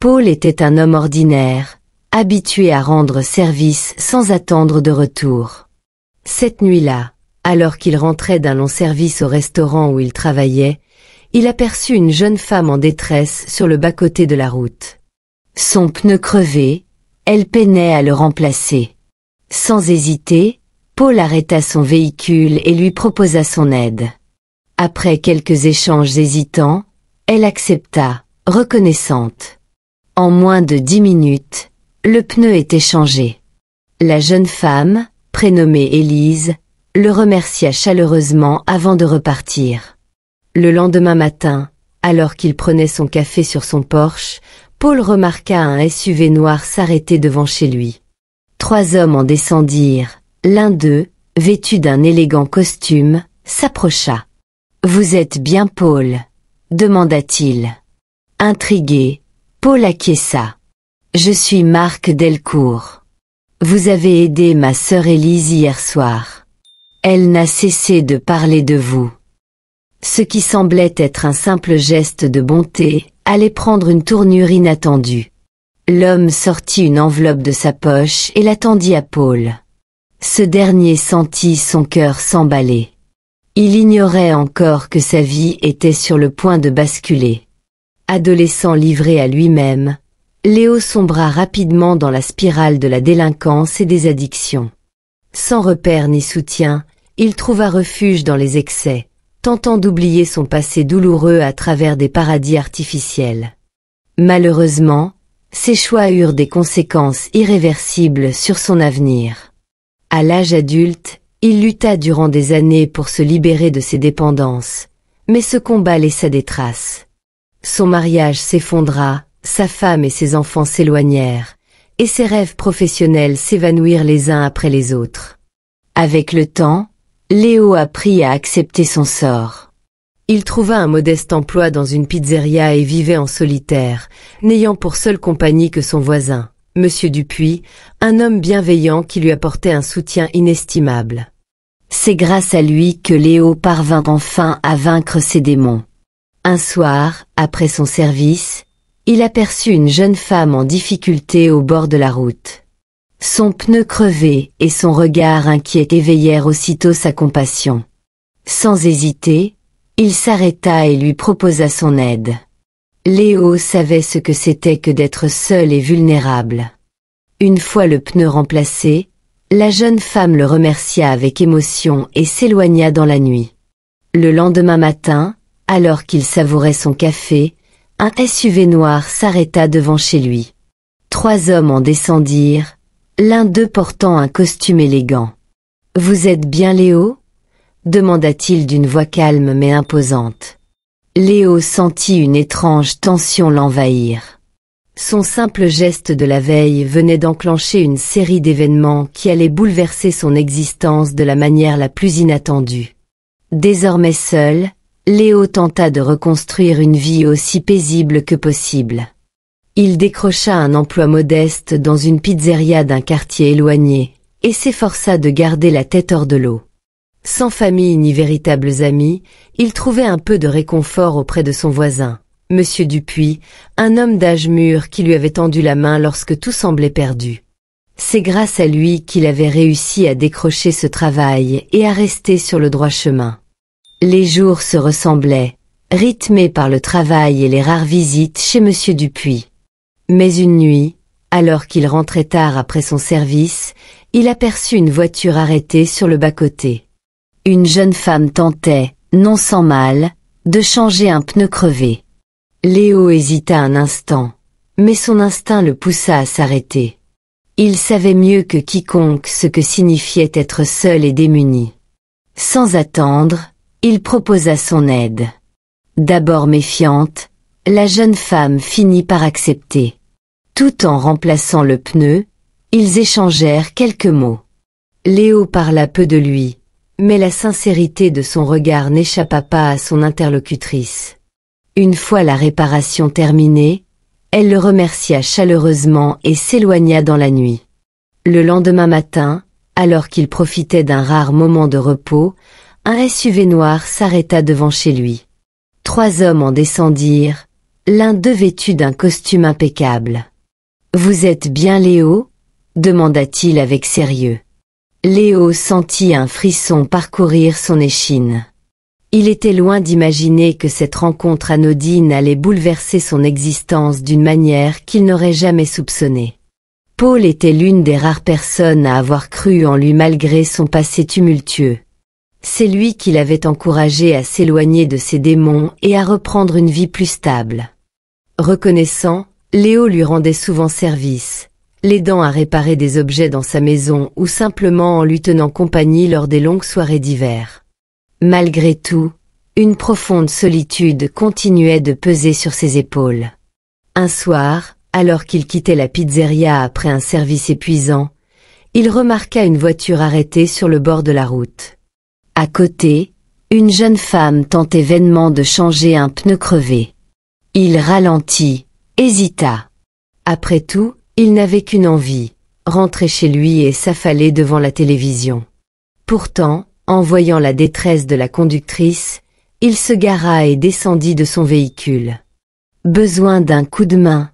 Paul était un homme ordinaire, habitué à rendre service sans attendre de retour. Cette nuit-là, alors qu'il rentrait d'un long service au restaurant où il travaillait, il aperçut une jeune femme en détresse sur le bas-côté de la route. Son pneu crevé, elle peinait à le remplacer. Sans hésiter, Paul arrêta son véhicule et lui proposa son aide. Après quelques échanges hésitants, elle accepta, reconnaissante. En moins de 10 minutes, le pneu était changé. La jeune femme, prénommée Élise, le remercia chaleureusement avant de repartir. Le lendemain matin, alors qu'il prenait son café sur son porche, Paul remarqua un SUV noir s'arrêter devant chez lui. 3 hommes en descendirent. L'un d'eux, vêtu d'un élégant costume, s'approcha. « Vous êtes bien Paul ?» demanda-t-il. Intrigué, Paul acquiesça. « Je suis Marc Delcourt. Vous avez aidé ma sœur Élise hier soir. Elle n'a cessé de parler de vous. » Ce qui semblait être un simple geste de bonté allait prendre une tournure inattendue. L'homme sortit une enveloppe de sa poche et la tendit à Paul. Ce dernier sentit son cœur s'emballer. Il ignorait encore que sa vie était sur le point de basculer. Adolescent livré à lui-même, Léo sombra rapidement dans la spirale de la délinquance et des addictions. Sans repère ni soutien, il trouva refuge dans les excès, tentant d'oublier son passé douloureux à travers des paradis artificiels. Malheureusement, ses choix eurent des conséquences irréversibles sur son avenir. À l'âge adulte, il lutta durant des années pour se libérer de ses dépendances, mais ce combat laissa des traces. Son mariage s'effondra, sa femme et ses enfants s'éloignèrent, et ses rêves professionnels s'évanouirent les uns après les autres. Avec le temps, Léo apprit à accepter son sort. Il trouva un modeste emploi dans une pizzeria et vivait en solitaire, n'ayant pour seule compagnie que son voisin, Monsieur Dupuis, un homme bienveillant qui lui apportait un soutien inestimable. C'est grâce à lui que Léo parvint enfin à vaincre ses démons. Un soir, après son service, il aperçut une jeune femme en difficulté au bord de la route. Son pneu crevé et son regard inquiet éveillèrent aussitôt sa compassion. Sans hésiter, il s'arrêta et lui proposa son aide. Léo savait ce que c'était que d'être seul et vulnérable. Une fois le pneu remplacé, la jeune femme le remercia avec émotion et s'éloigna dans la nuit. Le lendemain matin, alors qu'il savourait son café, un SUV noir s'arrêta devant chez lui. 3 hommes en descendirent, l'un d'eux portant un costume élégant. « Vous êtes bien Léo ?» demanda-t-il d'une voix calme mais imposante. Léo sentit une étrange tension l'envahir. Son simple geste de la veille venait d'enclencher une série d'événements qui allaient bouleverser son existence de la manière la plus inattendue. Désormais seul, Léo tenta de reconstruire une vie aussi paisible que possible. Il décrocha un emploi modeste dans une pizzeria d'un quartier éloigné, et s'efforça de garder la tête hors de l'eau. Sans famille ni véritables amis, il trouvait un peu de réconfort auprès de son voisin, Monsieur Dupuis, un homme d'âge mûr qui lui avait tendu la main lorsque tout semblait perdu. C'est grâce à lui qu'il avait réussi à décrocher ce travail et à rester sur le droit chemin. Les jours se ressemblaient, rythmés par le travail et les rares visites chez Monsieur Dupuis. Mais une nuit, alors qu'il rentrait tard après son service, il aperçut une voiture arrêtée sur le bas-côté. Une jeune femme tentait, non sans mal, de changer un pneu crevé. Léo hésita un instant, mais son instinct le poussa à s'arrêter. Il savait mieux que quiconque ce que signifiait être seul et démuni. Sans attendre, il proposa son aide. D'abord méfiante, la jeune femme finit par accepter. Tout en remplaçant le pneu, ils échangèrent quelques mots. Léo parla peu de lui, mais la sincérité de son regard n'échappa pas à son interlocutrice. Une fois la réparation terminée, elle le remercia chaleureusement et s'éloigna dans la nuit. Le lendemain matin, alors qu'il profitait d'un rare moment de repos, un SUV noir s'arrêta devant chez lui. 3 hommes en descendirent, l'un d'eux vêtu d'un costume impeccable. « Vous êtes bien Léo ?» demanda-t-il avec sérieux. Léo sentit un frisson parcourir son échine. Il était loin d'imaginer que cette rencontre anodine allait bouleverser son existence d'une manière qu'il n'aurait jamais soupçonnée. Paul était l'une des rares personnes à avoir cru en lui malgré son passé tumultueux. C'est lui qui l'avait encouragé à s'éloigner de ses démons et à reprendre une vie plus stable. Reconnaissant, Léo lui rendait souvent service, l'aidant à réparer des objets dans sa maison ou simplement en lui tenant compagnie lors des longues soirées d'hiver. Malgré tout, une profonde solitude continuait de peser sur ses épaules. Un soir, alors qu'il quittait la pizzeria après un service épuisant, il remarqua une voiture arrêtée sur le bord de la route. À côté, une jeune femme tentait vainement de changer un pneu crevé. Il ralentit, hésita. Après tout, il n'avait qu'une envie, rentrer chez lui et s'affaler devant la télévision. Pourtant, en voyant la détresse de la conductrice, il se gara et descendit de son véhicule. « Besoin d'un coup de main ?»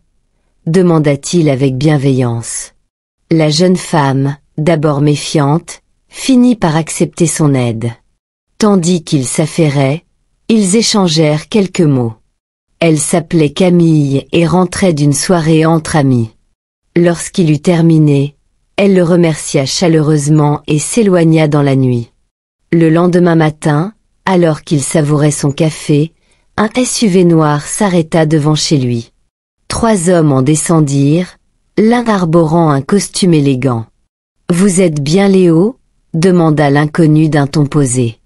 demanda-t-il avec bienveillance. La jeune femme, d'abord méfiante, finit par accepter son aide. Tandis qu'ils s'affairaient, ils échangèrent quelques mots. Elle s'appelait Camille et rentrait d'une soirée entre amis. Lorsqu'il eut terminé, elle le remercia chaleureusement et s'éloigna dans la nuit. Le lendemain matin, alors qu'il savourait son café, un SUV noir s'arrêta devant chez lui. 3 hommes en descendirent, l'un arborant un costume élégant. « Vous êtes bien Léo ?» demanda l'inconnu d'un ton posé.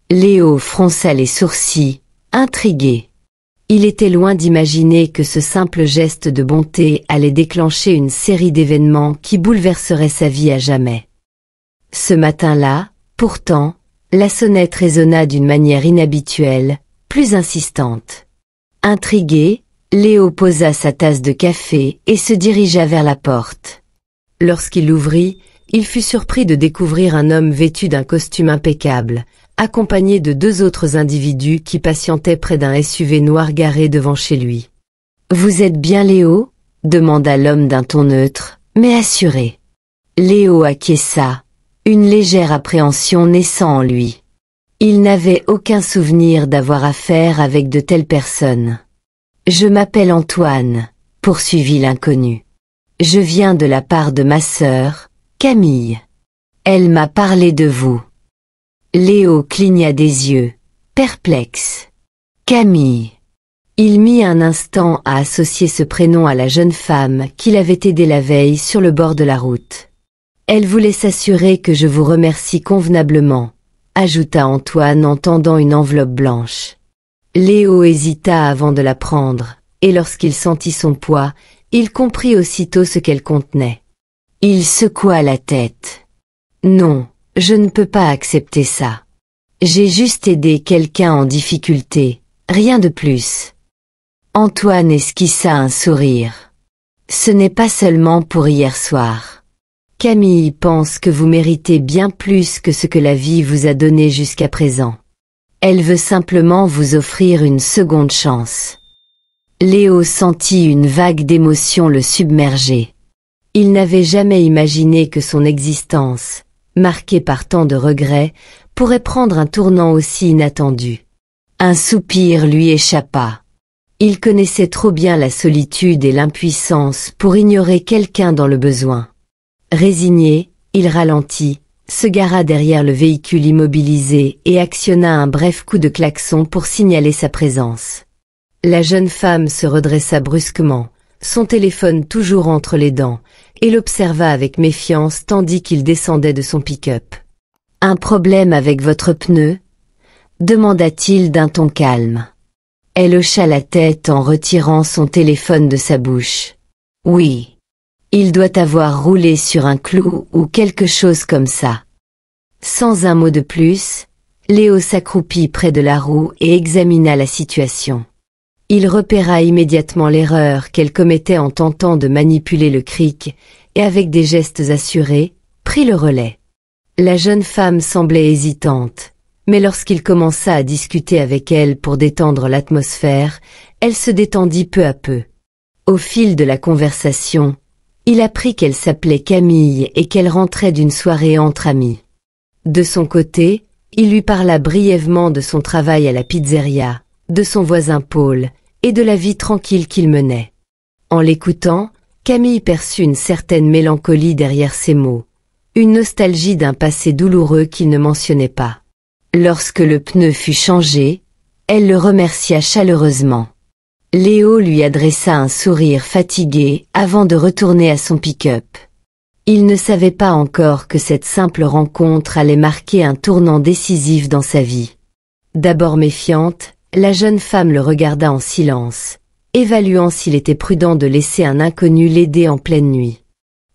Léo fronça les sourcils, intrigué. Il était loin d'imaginer que ce simple geste de bonté allait déclencher une série d'événements qui bouleverseraient sa vie à jamais. Ce matin-là, pourtant, la sonnette résonna d'une manière inhabituelle, plus insistante. Intrigué, Léo posa sa tasse de café et se dirigea vers la porte. Lorsqu'il l'ouvrit, il fut surpris de découvrir un homme vêtu d'un costume impeccable, accompagné de 2 autres individus qui patientaient près d'un SUV noir garé devant chez lui. « Vous êtes bien Léo ?» demanda l'homme d'un ton neutre, mais assuré. Léo acquiesça, une légère appréhension naissant en lui. Il n'avait aucun souvenir d'avoir affaire avec de telles personnes. « Je m'appelle Antoine », poursuivit l'inconnu. « Je viens de la part de ma sœur, Camille. Elle m'a parlé de vous. » Léo cligna des yeux, perplexe. « Camille !» Il mit un instant à associer ce prénom à la jeune femme qu'il avait aidée la veille sur le bord de la route. « Elle voulait s'assurer que je vous remercie convenablement », ajouta Antoine en tendant une enveloppe blanche. Léo hésita avant de la prendre, et lorsqu'il sentit son poids, il comprit aussitôt ce qu'elle contenait. Il secoua la tête. « Non, je ne peux pas accepter ça. J'ai juste aidé quelqu'un en difficulté, rien de plus. » Antoine esquissa un sourire. « Ce n'est pas seulement pour hier soir. Camille pense que vous méritez bien plus que ce que la vie vous a donné jusqu'à présent. Elle veut simplement vous offrir une seconde chance. » Léo sentit une vague d'émotion le submerger. Il n'avait jamais imaginé que son existence, marquée par tant de regrets, pourrait prendre un tournant aussi inattendu. Un soupir lui échappa. Il connaissait trop bien la solitude et l'impuissance pour ignorer quelqu'un dans le besoin. Résigné, il ralentit, se gara derrière le véhicule immobilisé et actionna un bref coup de klaxon pour signaler sa présence. La jeune femme se redressa brusquement, son téléphone toujours entre les dents, et l'observa avec méfiance tandis qu'il descendait de son pick-up. « Un problème avec votre pneu ?» demanda-t-il d'un ton calme. Elle hocha la tête en retirant son téléphone de sa bouche. « Oui. Il doit avoir roulé sur un clou ou quelque chose comme ça. » Sans un mot de plus, Léo s'accroupit près de la roue et examina la situation. Il repéra immédiatement l'erreur qu'elle commettait en tentant de manipuler le cric et avec des gestes assurés, prit le relais. La jeune femme semblait hésitante, Mais lorsqu'il commença à discuter avec elle pour détendre l'atmosphère, elle se détendit peu à peu. Au fil de la conversation, il apprit qu'elle s'appelait Camille et qu'elle rentrait d'une soirée entre amis. De son côté, il lui parla brièvement de son travail à la pizzeria, de son voisin Paul, et de la vie tranquille qu'il menait. En l'écoutant, Camille perçut une certaine mélancolie derrière ses mots, une nostalgie d'un passé douloureux qu'il ne mentionnait pas. Lorsque le pneu fut changé, elle le remercia chaleureusement. Léo lui adressa un sourire fatigué avant de retourner à son pick-up. Il ne savait pas encore que cette simple rencontre allait marquer un tournant décisif dans sa vie. D'abord méfiante, la jeune femme le regarda en silence, évaluant s'il était prudent de laisser un inconnu l'aider en pleine nuit.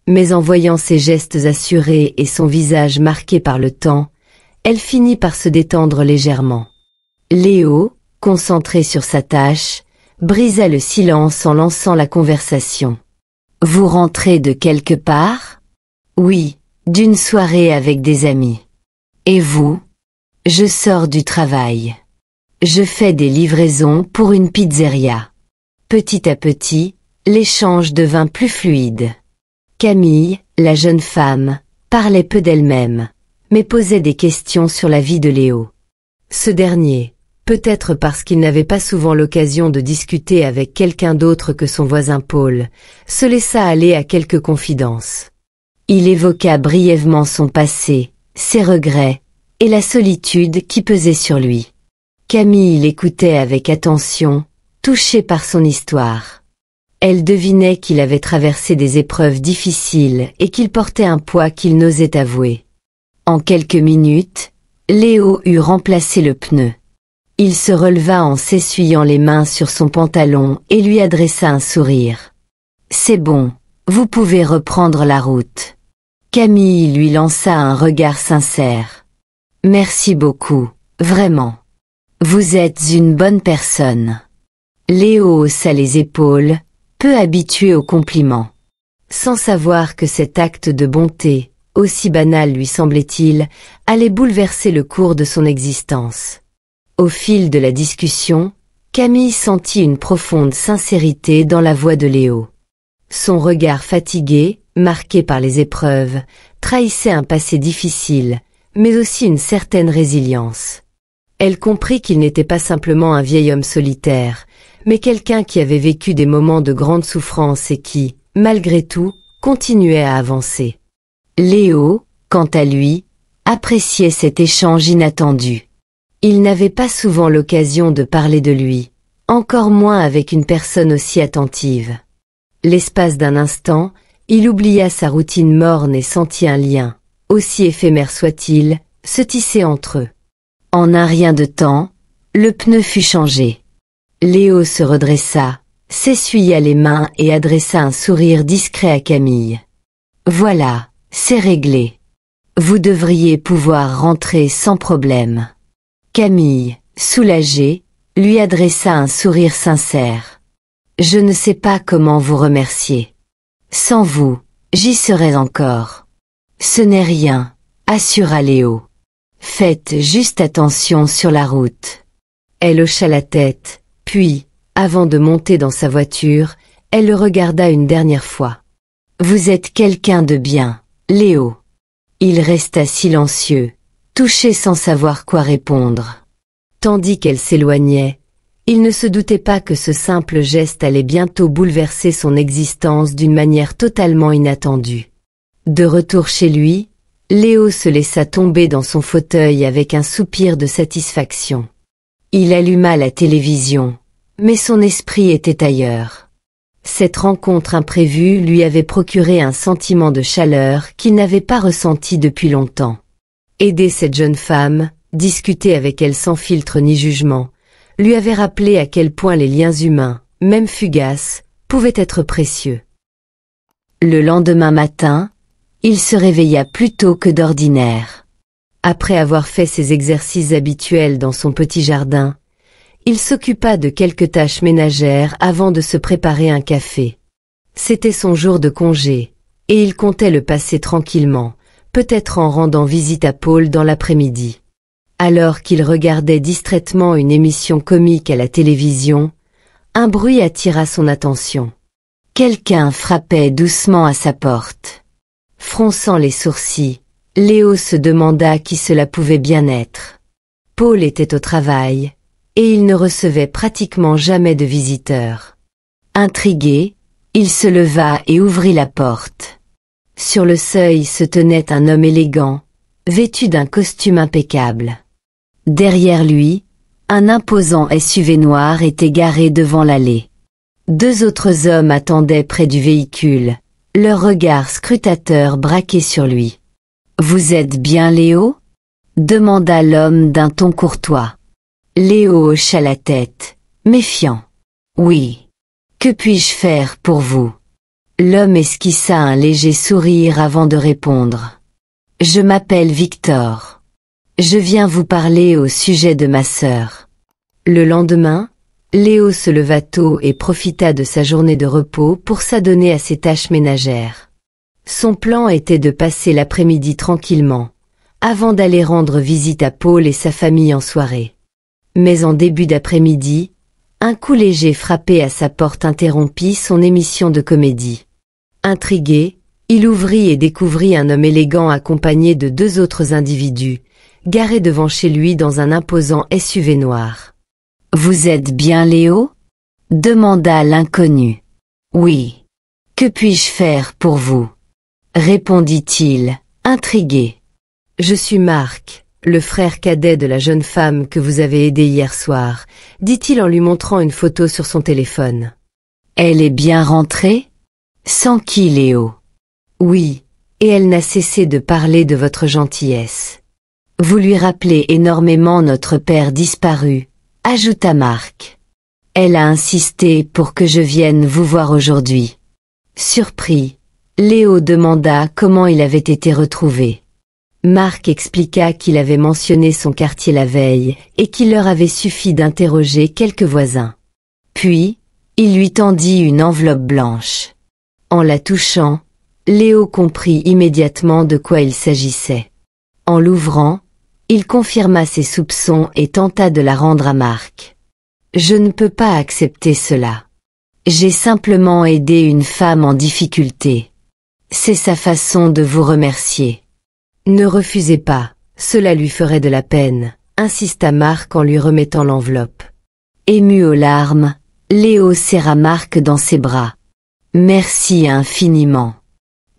Mais en voyant ses gestes assurés et son visage marqué par le temps, elle finit par se détendre légèrement. Léo, concentré sur sa tâche, brisa le silence en lançant la conversation. « Vous rentrez de quelque part ? » ?»« Oui, d'une soirée avec des amis. »« Et vous ? » ?»« Je sors du travail. Je fais des livraisons pour une pizzeria. » Petit à petit, l'échange devint plus fluide. Camille, la jeune femme, parlait peu d'elle-même, mais posait des questions sur la vie de Léo. Ce dernier, peut-être parce qu'il n'avait pas souvent l'occasion de discuter avec quelqu'un d'autre que son voisin Paul, se laissa aller à quelques confidences. Il évoqua brièvement son passé, ses regrets, et la solitude qui pesait sur lui. Camille l'écoutait avec attention, touchée par son histoire. Elle devinait qu'il avait traversé des épreuves difficiles et qu'il portait un poids qu'il n'osait avouer. En quelques minutes, Léo eut remplacé le pneu. Il se releva en s'essuyant les mains sur son pantalon et lui adressa un sourire. « C'est bon, vous pouvez reprendre la route. » Camille lui lança un regard sincère. « Merci beaucoup, vraiment. Vous êtes une bonne personne. » Léo haussa les épaules, peu habitué aux compliments. Sans savoir que cet acte de bonté, aussi banal lui semblait-il, allait bouleverser le cours de son existence. Au fil de la discussion, Camille sentit une profonde sincérité dans la voix de Léo. Son regard fatigué, marqué par les épreuves, trahissait un passé difficile, mais aussi une certaine résilience. Elle comprit qu'il n'était pas simplement un vieil homme solitaire, mais quelqu'un qui avait vécu des moments de grande souffrance et qui, malgré tout, continuait à avancer. Léo, quant à lui, appréciait cet échange inattendu. Il n'avait pas souvent l'occasion de parler de lui, encore moins avec une personne aussi attentive. L'espace d'un instant, il oublia sa routine morne et sentit un lien, aussi éphémère soit-il, se tisser entre eux. En un rien de temps, le pneu fut changé. Léo se redressa, s'essuya les mains et adressa un sourire discret à Camille. « Voilà, c'est réglé. Vous devriez pouvoir rentrer sans problème. » Camille, soulagée, lui adressa un sourire sincère. « Je ne sais pas comment vous remercier. Sans vous, j'y serais encore. »« Ce n'est rien, » assura Léo. « Faites juste attention sur la route. » Elle hocha la tête, puis, avant de monter dans sa voiture, elle le regarda une dernière fois. « Vous êtes quelqu'un de bien, Léo. » Il resta silencieux, touché sans savoir quoi répondre. Tandis qu'elle s'éloignait, il ne se doutait pas que ce simple geste allait bientôt bouleverser son existence d'une manière totalement inattendue. De retour chez lui, Léo se laissa tomber dans son fauteuil avec un soupir de satisfaction. Il alluma la télévision, mais son esprit était ailleurs. Cette rencontre imprévue lui avait procuré un sentiment de chaleur qu'il n'avait pas ressenti depuis longtemps. Aider cette jeune femme, discuter avec elle sans filtre ni jugement, lui avait rappelé à quel point les liens humains, même fugaces, pouvaient être précieux. Le lendemain matin, il se réveilla plus tôt que d'ordinaire. Après avoir fait ses exercices habituels dans son petit jardin, il s'occupa de quelques tâches ménagères avant de se préparer un café. C'était son jour de congé, et il comptait le passer tranquillement, peut-être en rendant visite à Paul dans l'après-midi. Alors qu'il regardait distraitement une émission comique à la télévision, un bruit attira son attention. Quelqu'un frappait doucement à sa porte. Fronçant les sourcils, Léo se demanda qui cela pouvait bien être. Paul était au travail, et il ne recevait pratiquement jamais de visiteurs. Intrigué, il se leva et ouvrit la porte. Sur le seuil se tenait un homme élégant, vêtu d'un costume impeccable. Derrière lui, un imposant SUV noir était garé devant l'allée. 2 autres hommes attendaient près du véhicule, leur regard scrutateur braqué sur lui. « Vous êtes bien Léo ?» demanda l'homme d'un ton courtois. Léo hocha la tête, méfiant. « Oui. Que puis-je faire pour vous ?» L'homme esquissa un léger sourire avant de répondre. « Je m'appelle Victor. Je viens vous parler au sujet de ma sœur. » Le lendemain, Léo se leva tôt et profita de sa journée de repos pour s'adonner à ses tâches ménagères. Son plan était de passer l'après-midi tranquillement, avant d'aller rendre visite à Paul et sa famille en soirée. Mais en début d'après-midi, un coup léger frappé à sa porte interrompit son émission de comédie. Intrigué, il ouvrit et découvrit un homme élégant accompagné de 2 autres individus, garés devant chez lui dans un imposant SUV noir. « Vous êtes bien Léo ?» demanda l'inconnu. « Oui. Que puis-je faire pour vous ?» répondit-il, intrigué. « Je suis Marc, le frère cadet de la jeune femme que vous avez aidée hier soir, » dit-il en lui montrant une photo sur son téléphone. « Elle est bien rentrée ? Sans qui, Léo ? » « Oui, et elle n'a cessé de parler de votre gentillesse. Vous lui rappelez énormément notre père disparu, ajouta Marc. Elle a insisté pour que je vienne vous voir aujourd'hui. » Surpris, Léo demanda comment il avait été retrouvé. Marc expliqua qu'il avait mentionné son quartier la veille et qu'il leur avait suffi d'interroger quelques voisins. Puis, il lui tendit une enveloppe blanche. En la touchant, Léo comprit immédiatement de quoi il s'agissait. En l'ouvrant, il confirma ses soupçons et tenta de la rendre à Marc. « Je ne peux pas accepter cela. J'ai simplement aidé une femme en difficulté. C'est sa façon de vous remercier. » « Ne refusez pas, cela lui ferait de la peine, » insista Marc en lui remettant l'enveloppe. Ému aux larmes, Léo serra Marc dans ses bras. « Merci infiniment.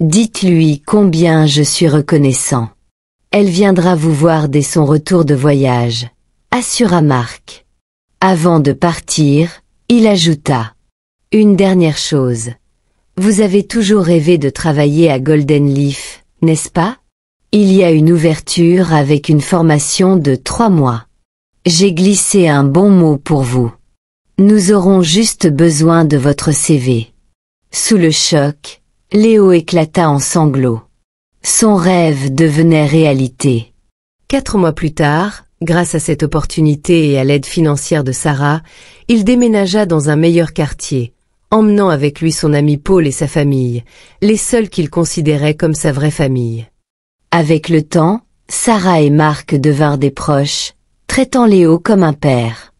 Dites-lui combien je suis reconnaissant. Elle viendra vous voir dès son retour de voyage, » assura Marc. Avant de partir, il ajouta. « Une dernière chose. Vous avez toujours rêvé de travailler à Golden Leaf, n'est-ce pas ? Il y a une ouverture avec une formation de 3 mois. J'ai glissé un bon mot pour vous. Nous aurons juste besoin de votre CV. » Sous le choc, Léo éclata en sanglots. Son rêve devenait réalité. 4 mois plus tard, grâce à cette opportunité et à l'aide financière de Sarah, il déménagea dans un meilleur quartier, emmenant avec lui son ami Paul et sa famille, les seuls qu'il considérait comme sa vraie famille. Avec le temps, Sarah et Marc devinrent des proches, traitant Léo comme un père.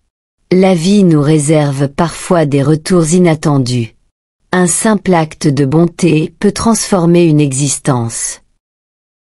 La vie nous réserve parfois des retours inattendus. Un simple acte de bonté peut transformer une existence.